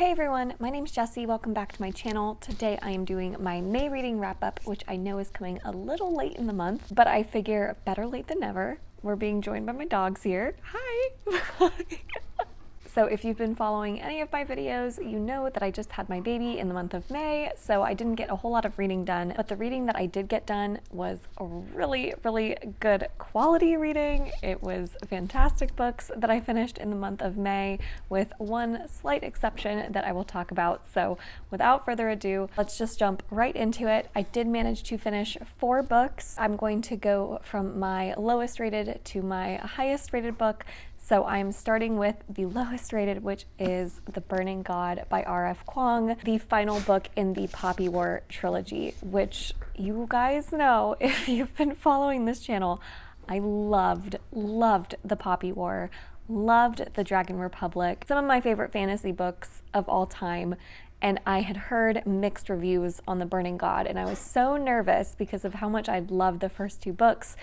Hey everyone, my name's Jessie. Welcome back to my channel. Today I am doing my May reading wrap up, which I know is coming a little late in the month, but I figure better late than never. We're being joined by my dogs here. Hi! So if you've been following any of my videos, you know that I just had my baby in the month of May, so I didn't get a whole lot of reading done, but the reading that I did get done was a really good quality reading. It was fantastic books that I finished in the month of May, with one slight exception that I will talk about. So without further ado, let's just jump right into it. I did manage to finish 4 books. I'm going to go from my lowest rated to my highest rated book. So I'm starting with the lowest rated, which is The Burning God by R.F. Kuang, the final book in the Poppy War trilogy, which you guys know if you've been following this channel. I loved the Poppy War, loved the Dragon Republic, some of my favorite fantasy books of all time. And I had heard mixed reviews on The Burning God, and I was so nervous because of how much I'd loved the first 2 books.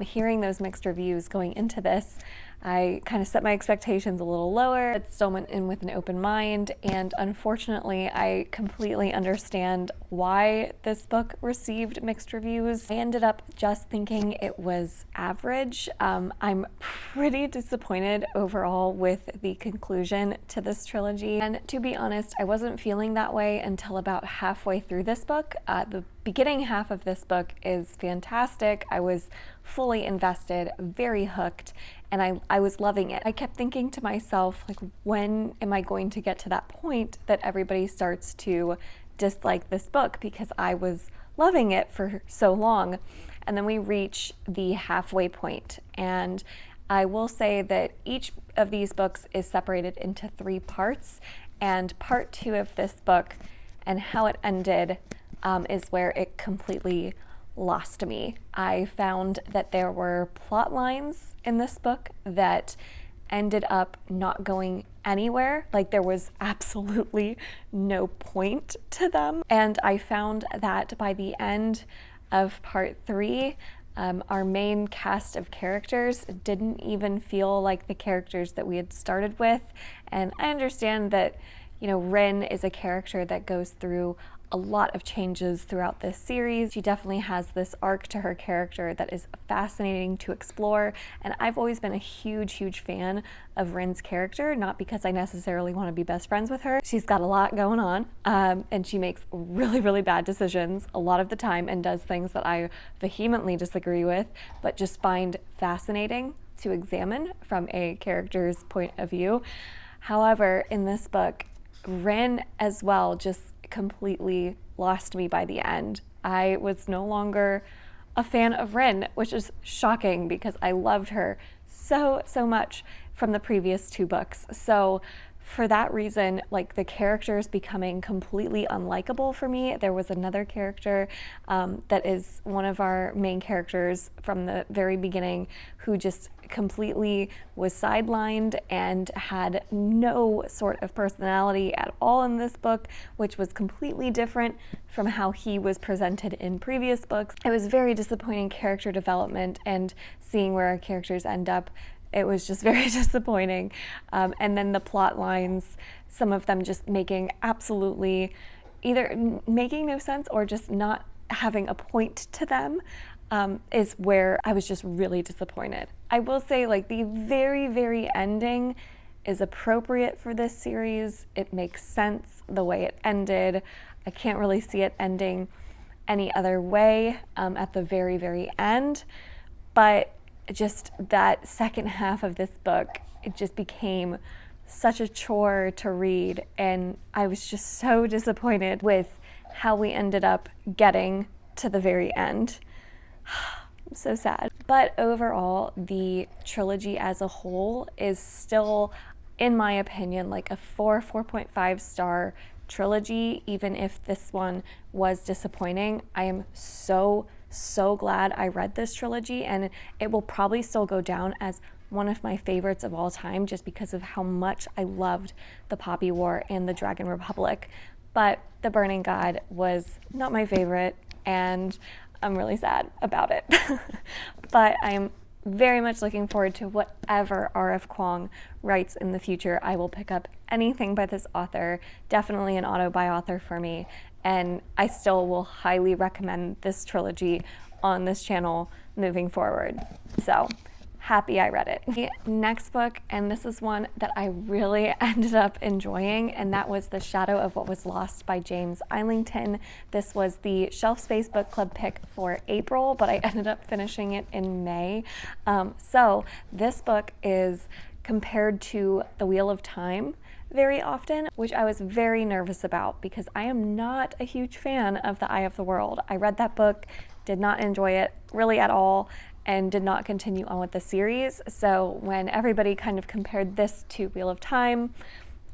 Hearing those mixed reviews going into this, I kind of set my expectations a little lower, but still went in with an open mind, and unfortunately I completely understand why this book received mixed reviews. I ended up just thinking it was average. I'm pretty disappointed overall with the conclusion to this trilogy, and to be honest, I wasn't feeling that way until about halfway through this book. The beginning half of this book is fantastic. I was fully invested, very hooked, and I was loving it. I kept thinking to myself, like, when am I going to get to that point that everybody starts to dislike this book, because I was loving it for so long. And then we reach the halfway point, and I will say that each of these books is separated into 3 parts, and part 2 of this book and how it ended is where it completely lost me. I found that there were plot lines in this book that ended up not going anywhere. Like, there was absolutely no point to them. And I found that by the end of part 3, our main cast of characters didn't even feel like the characters that we had started with. And I understand that, you know, Rin is a character that goes through a lot of changes throughout this series. She definitely has this arc to her character that is fascinating to explore, and I've always been a huge fan of Rin's character, not because I necessarily want to be best friends with her. She's got a lot going on, and she makes really bad decisions a lot of the time and does things that I vehemently disagree with, but just find fascinating to examine from a character's point of view. However, in this book, Rin as well just completely lost me by the end. I was no longer a fan of Rin, which is shocking because I loved her so much from the previous 2 books. So for that reason, like, the characters becoming completely unlikable for me. There was another character that is one of our main characters from the very beginning who just completely was sidelined and had no sort of personality at all in this book, which was completely different from how he was presented in previous books. It was very disappointing character development, and seeing where our characters end up, it was just very disappointing. And then the plot lines, some of them just making absolutely either making no sense or just not having a point to them, is where I was just really disappointed. I will say, like, the very ending is appropriate for this series. It makes sense the way it ended. I can't really see it ending any other way at the very end, but just that second half of this book, it just became such a chore to read, and I was just so disappointed with how we ended up getting to the very end. I'm so sad. But overall, the trilogy as a whole is still, in my opinion, like a 4.5 star trilogy, even if this one was disappointing. I am so glad I read this trilogy, and it will probably still go down as one of my favorites of all time, just because of how much I loved the Poppy War and the Dragon Republic. But The Burning God was not my favorite, and I'm really sad about it. But I'm very much looking forward to whatever R.F. Kuang writes in the future. I will pick up anything by this author, definitely an auto-buy author for me, and I still will highly recommend this trilogy on this channel moving forward. So happy I read it. The next book, and this is one that I really ended up enjoying, and that was The Shadow of What Was Lost by James Islington. This was the Shelf Space Book Club pick for April, but I ended up finishing it in May. So this book is compared to The Wheel of Time very often, which I was very nervous about because I am not a huge fan of The Eye of the World. I read that book, did not enjoy it really at all, and did not continue on with the series. So when everybody kind of compared this to Wheel of Time,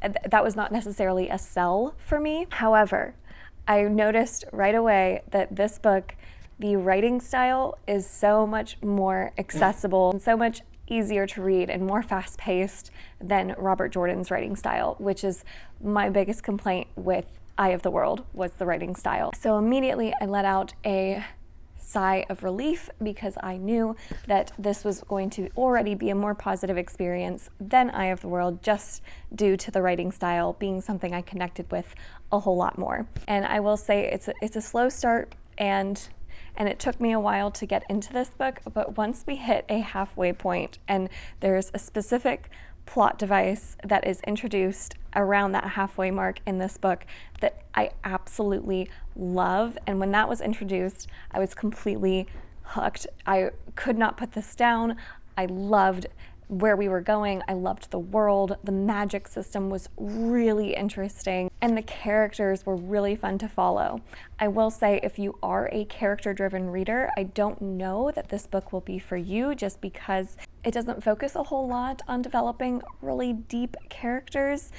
that was not necessarily a sell for me. However, I noticed right away that this book, the writing style is so much more accessible and so much easier to read and more fast-paced than Robert Jordan's writing style, which is my biggest complaint with Eye of the World, was the writing style. So immediately I let out a sigh of relief because I knew that this was going to already be a more positive experience than Eye of the World, just due to the writing style being something I connected with a whole lot more. And I will say it's a slow start, and it took me a while to get into this book, but once we hit a halfway point and there's a specific plot device that is introduced around that halfway mark in this book that I absolutely love. And when that was introduced, I was completely hooked. I could not put this down. I loved where we were going. I loved the world. The magic system was really interesting, and the characters were really fun to follow. I will say, if you are a character-driven reader, I don't know that this book will be for you, just because it doesn't focus a whole lot on developing really deep characters.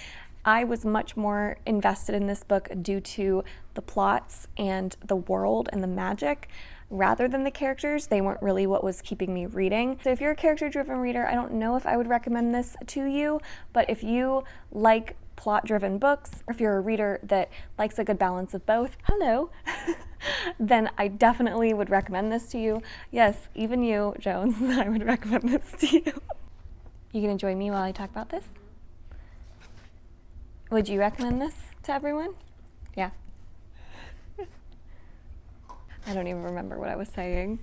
I was much more invested in this book due to the plots and the world and the magic, rather than the characters. They weren't really what was keeping me reading. So if you're a character-driven reader, I don't know if I would recommend this to you, but if you like plot-driven books, or if you're a reader that likes a good balance of both, hello, then I definitely would recommend this to you. Yes, even you, Jones, I would recommend this to you. You gonna join me while I talk about this? Would you recommend this to everyone? Yeah. I don't even remember what I was saying.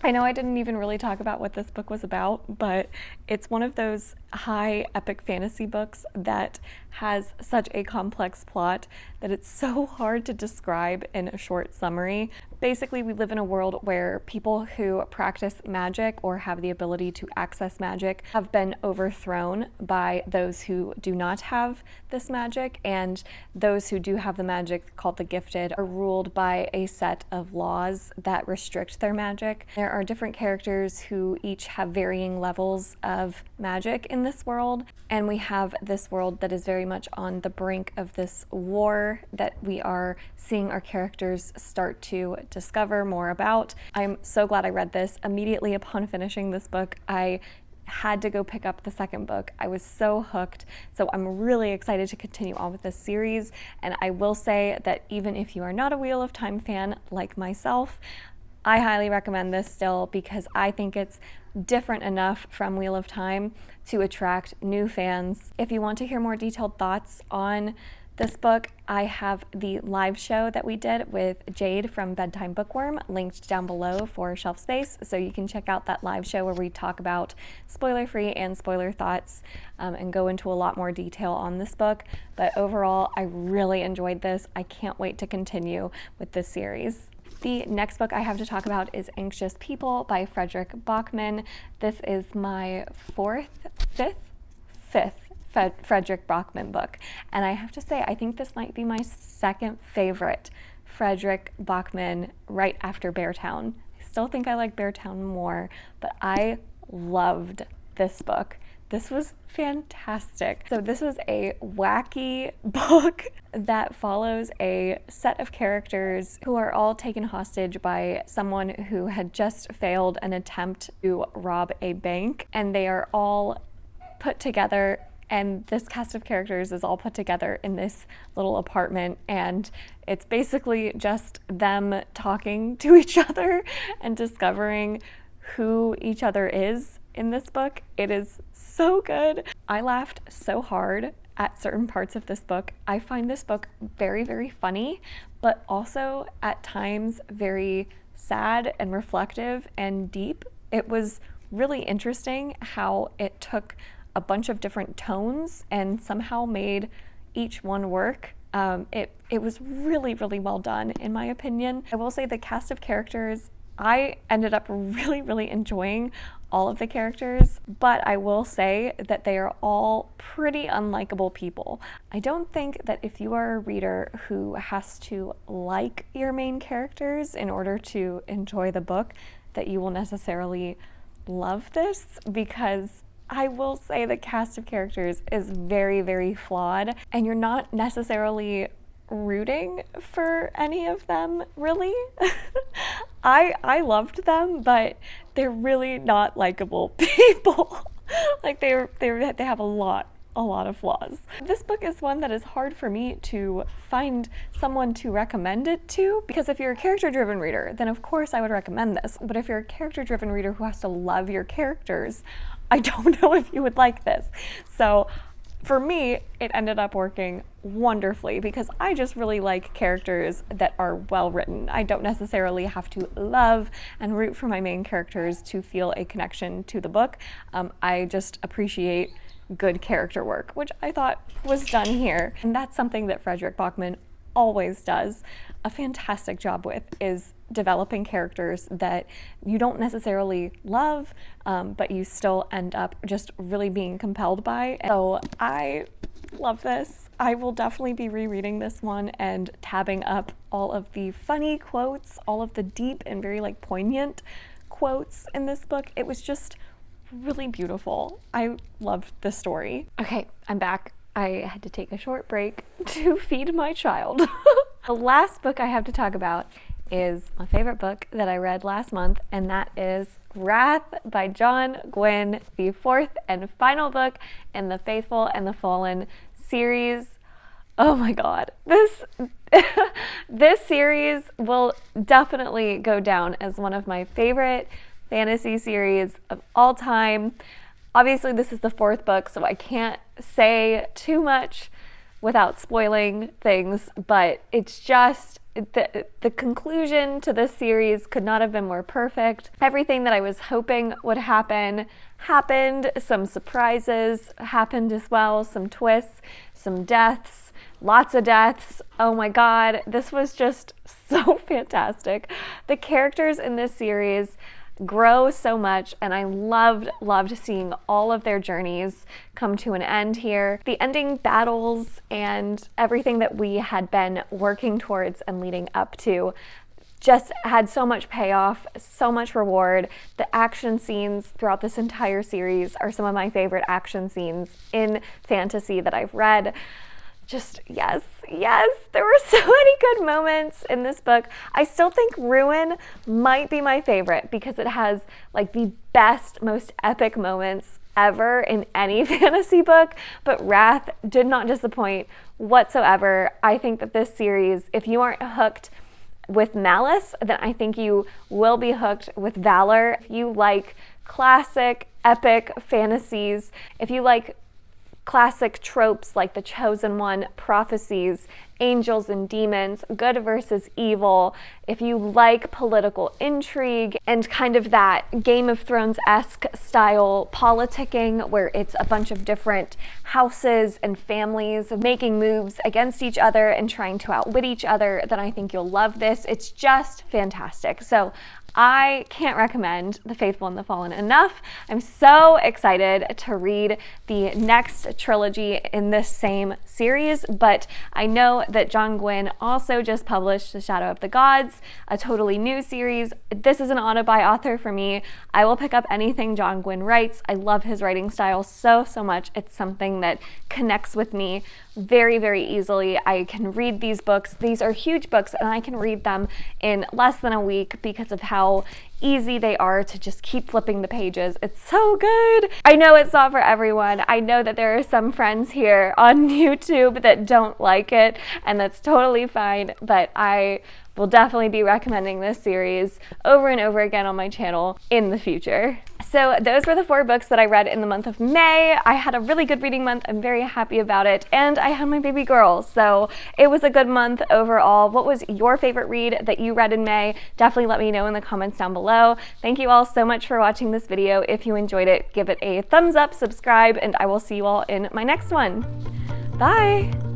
I know I didn't even really talk about what this book was about, but it's one of those high epic fantasy books that has such a complex plot that it's so hard to describe in a short summary. Basically, we live in a world where people who practice magic or have the ability to access magic have been overthrown by those who do not have this magic, and those who do have the magic, called the gifted, are ruled by a set of laws that restrict their magic. There are different characters who each have varying levels of magic in this world, and we have this world that is very much on the brink of this war that we are seeing our characters start to discover more about. I'm so glad I read this. Immediately upon finishing this book, I had to go pick up the second book. I was so hooked. So I'm really excited to continue on with this series. And I will say that even if you are not a Wheel of Time fan like myself, I highly recommend this still, because I think it's different enough from Wheel of Time to attract new fans. If you want to hear more detailed thoughts on this book, I have the live show that we did with Jade from Bedtime Bookworm linked down below for Shelf Space, so you can check out that live show where we talk about spoiler-free and spoiler thoughts and go into a lot more detail on this book. But overall, I really enjoyed this. I can't wait to continue with this series. The next book I have to talk about is Anxious People by Fredrick Backman. This is my fifth Fredrick Backman book, and I have to say, I think this might be my second favorite Fredrick Backman, right after Beartown. I still think I like Beartown more, but I loved this book. This was fantastic. So this is a wacky book that follows a set of characters who are all taken hostage by someone who had just failed an attempt to rob a bank, and they are all put together, and this cast of characters is all put together in this little apartment, and it's basically just them talking to each other and discovering who each other is in this book. It is so good. I laughed so hard at certain parts of this book. I find this book very, very funny, but also at times very sad and reflective and deep. It was really interesting how it took a bunch of different tones and somehow made each one work. It was really, really well done, in my opinion. I will say the cast of characters, I ended up really, really enjoying all of the characters, but I will say that they are all pretty unlikable people. I don't think that if you are a reader who has to like your main characters in order to enjoy the book, that you will necessarily love this, because I will say the cast of characters is very, very flawed, and you're not necessarily rooting for any of them, really. I loved them, but they're really not likable people. Like they have a lot of flaws. This book is one that is hard for me to find someone to recommend it to, because if you're a character-driven reader, then of course I would recommend this. But if you're a character-driven reader who has to love your characters, I don't know if you would like this. So for me, it ended up working wonderfully because I just really like characters that are well written. I don't necessarily have to love and root for my main characters to feel a connection to the book. I just appreciate good character work, which I thought was done here. And that's something that Fredrick Backman always does a fantastic job with, is developing characters that you don't necessarily love, but you still end up just really being compelled by. So I love this. I will definitely be rereading this one and tabbing up all of the funny quotes, all of the deep and very like poignant quotes in this book. It was just really beautiful. I loved the story. Okay, I'm back. I had to take a short break to feed my child. The last book I have to talk about is my favorite book that I read last month, and that is Wrath by Gwynne, the fourth and final book in the Faithful and the Fallen series. Oh my God, this series will definitely go down as one of my favorite fantasy series of all time. Obviously, this is the fourth book, so I can't say too much without spoiling things, but it's just the conclusion to this series could not have been more perfect. Everything that I was hoping would happen happened. Some surprises happened as well, some twists, some deaths, lots of deaths. Oh my God, this was just so fantastic. The characters in this series grow so much, and I loved seeing all of their journeys come to an end here. The ending battles and everything that we had been working towards and leading up to just had so much payoff, so much reward. The action scenes throughout this entire series are some of my favorite action scenes in fantasy that I've read. Just yes, there were so many good moments in this book. I still think Ruin might be my favorite because it has like the best, most epic moments ever in any fantasy book, but Wrath did not disappoint whatsoever. I think that this series, if you aren't hooked with Malice, then I think you will be hooked with Valor. If you like classic, epic fantasies, if you like classic tropes like the Chosen One, prophecies, angels and demons, good versus evil, if you like political intrigue and kind of that Game of Thrones-esque style politicking where it's a bunch of different houses and families making moves against each other and trying to outwit each other, then I think you'll love this. It's just fantastic. So I can't recommend The Faithful and the Fallen enough. I'm so excited to read the next trilogy in this same series, but I know that Gwynne also just published The Shadow of the Gods, a totally new series. This is an auto-buy author for me. I will pick up anything Gwynne writes. I love his writing style so much. It's something that connects with me very, very easily. I can read these books. These are huge books, and I can read them in less than a week because of how easy they are to just keep flipping the pages. It's so good. I know it's not for everyone. I know that there are some friends here on YouTube that don't like it, and that's totally fine, but I will definitely be recommending this series over and over again on my channel in the future. So those were the 4 books that I read in the month of May. I had a really good reading month. I'm very happy about it. And I had my baby girl, so it was a good month overall. What was your favorite read that you read in May? Definitely let me know in the comments down below. Thank you all so much for watching this video. If you enjoyed it, give it a thumbs up, subscribe, and I will see you all in my next one. Bye!